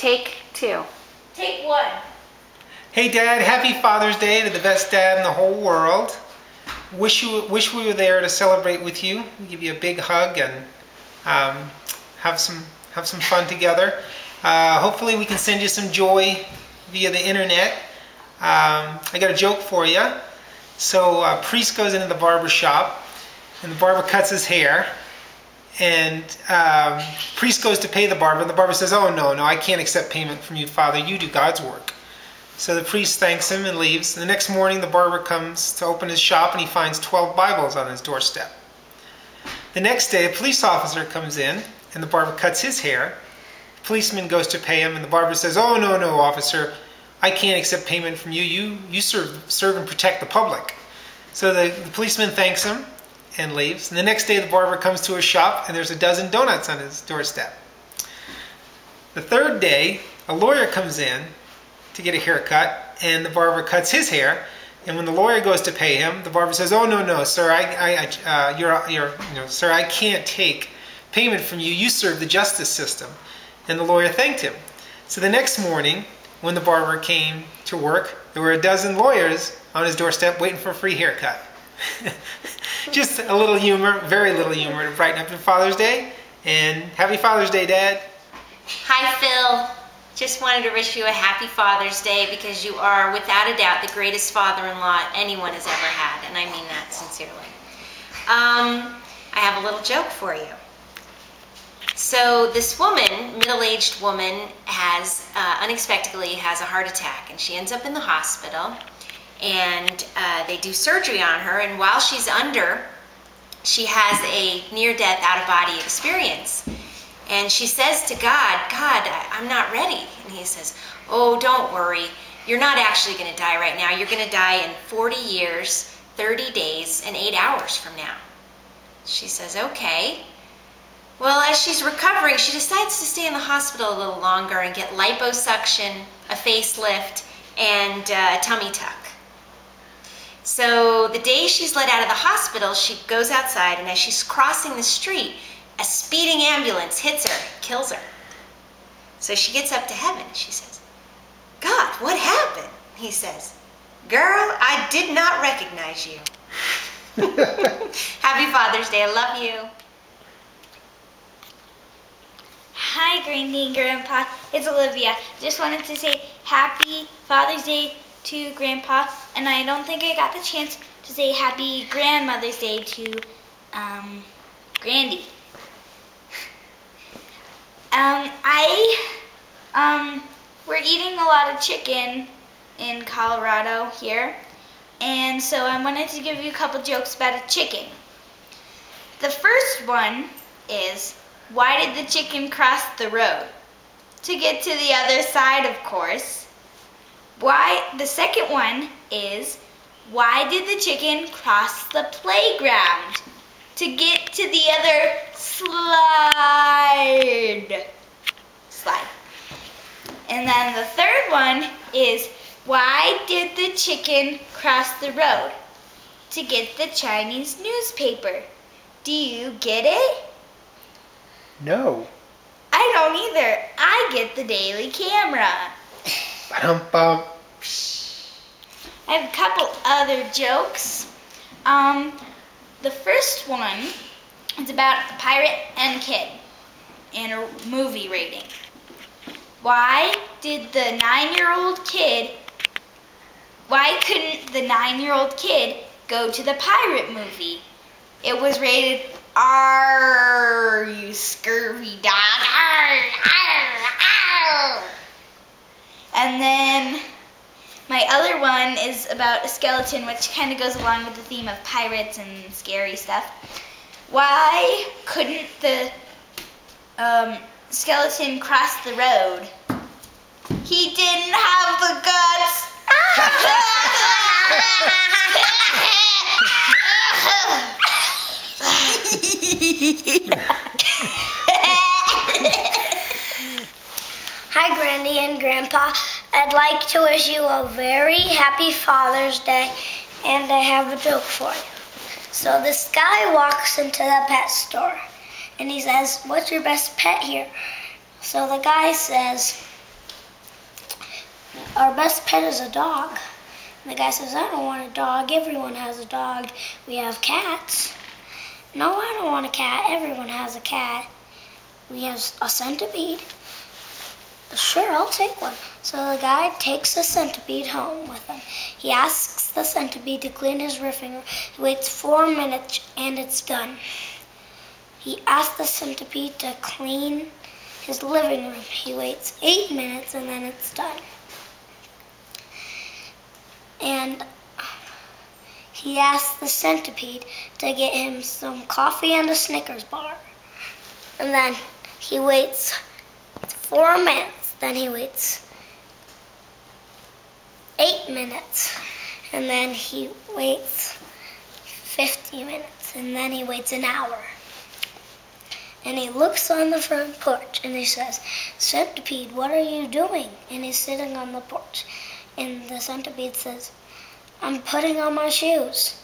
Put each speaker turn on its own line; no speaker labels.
take 2.
Take 1.
Hey Dad, happy Father's Day to the best dad in the whole world. Wish we were there to celebrate with you. Give you a big hug and have some fun together. Hopefully we can send you some joy via the internet. I got a joke for you. So a priest goes into the barber shop and the barber cuts his hair, and priest goes to pay the barber, and the barber says, "Oh no, I can't accept payment from you, Father. You do God's work." So the priest thanks him and leaves. The next morning the barber comes to open his shop and he finds 12 Bibles on his doorstep. The next day a police officer comes in and the barber cuts his hair. The policeman goes to pay him and the barber says, "Oh no, officer, I can't accept payment from you. You serve and protect the public." So the policeman thanks him and leaves. And the next day the barber comes to his shop and there's a dozen donuts on his doorstep. The third day a lawyer comes in to get a haircut, and the barber cuts his hair. And when the lawyer goes to pay him, the barber says, "Oh no, sir, sir, I can't take payment from you. You serve the justice system." And the lawyer thanked him. So the next morning, when the barber came to work, there were a dozen lawyers on his doorstep waiting for a free haircut. Just a little humor, very little humor to brighten up your Father's Day. And happy Father's Day, Dad.
Hi, Phil. Just wanted to wish you a happy Father's Day because you are, without a doubt, the greatest father-in-law anyone has ever had, and I mean that sincerely. I have a little joke for you. So this woman, middle-aged woman, unexpectedly has a heart attack, and she ends up in the hospital, and they do surgery on her, and while she's under, she has a near-death, out-of-body experience. And she says to God, I'm not ready. And he says, "Oh, don't worry. You're not actually going to die right now. You're going to die in 40 years, 30 days, and 8 hours from now." She says, "Okay." Well, as she's recovering, she decides to stay in the hospital a little longer and get liposuction, a facelift, and a tummy tuck. So the day she's let out of the hospital, she goes outside, and as she's crossing the street, a speeding ambulance hits her, kills her. So she gets up to heaven and she says, "God, what happened?" He says, "Girl, I did not recognize you." Happy Father's Day. I love you.
Hi, Granny and Grandpa. It's Olivia. Just wanted to say happy Father's Day to Grandpa, and I don't think I got the chance to say happy Grandmother's Day to Grandy. We're eating a lot of chicken in Colorado here, and so I wanted to give you a couple jokes about a chicken. The first one is, why did the chicken cross the road? To get to the other side, of course. The second one is, why did the chicken cross the playground? To get to the other slide. And then the third one is, why did the chicken cross the road? To get the Chinese newspaper. Do you get it?
No.
I don't either. I get the Daily Camera.
Ba-dum-bum.
I have a couple other jokes. The first one is about a pirate and a kid in a movie rating. Why couldn't the 9-year-old kid go to the pirate movie? It was rated R, you scurvy dog. R, R, R. And then my other one is about a skeleton, which kind of goes along with the theme of pirates and scary stuff. Why couldn't the skeleton cross the road? He didn't have the guts.
Hi, Granny and Grandpa. I'd like to wish you a very happy Father's Day, and I have a joke for you. So this guy walks into the pet store, and he says, "What's your best pet here?" So the guy says, our best pet is a dog. And the guy says, I don't want a dog. Everyone has a dog. We have cats. No, I don't want a cat. Everyone has a cat. We have a centipede. Sure, I'll take one. So the guy takes the centipede home with him. He asks the centipede to clean his living room. He waits 4 minutes and it's done. He asks the centipede to clean his living room. He waits 8 minutes and then it's done. And he asks the centipede to get him some coffee and a Snickers bar. And then he waits 4 minutes. Then he waits 8 minutes. And then he waits 50 minutes. And then he waits an hour. And he looks on the front porch and he says, Centipede, what are you doing? And he's sitting on the porch. And the centipede says, I'm putting on my shoes.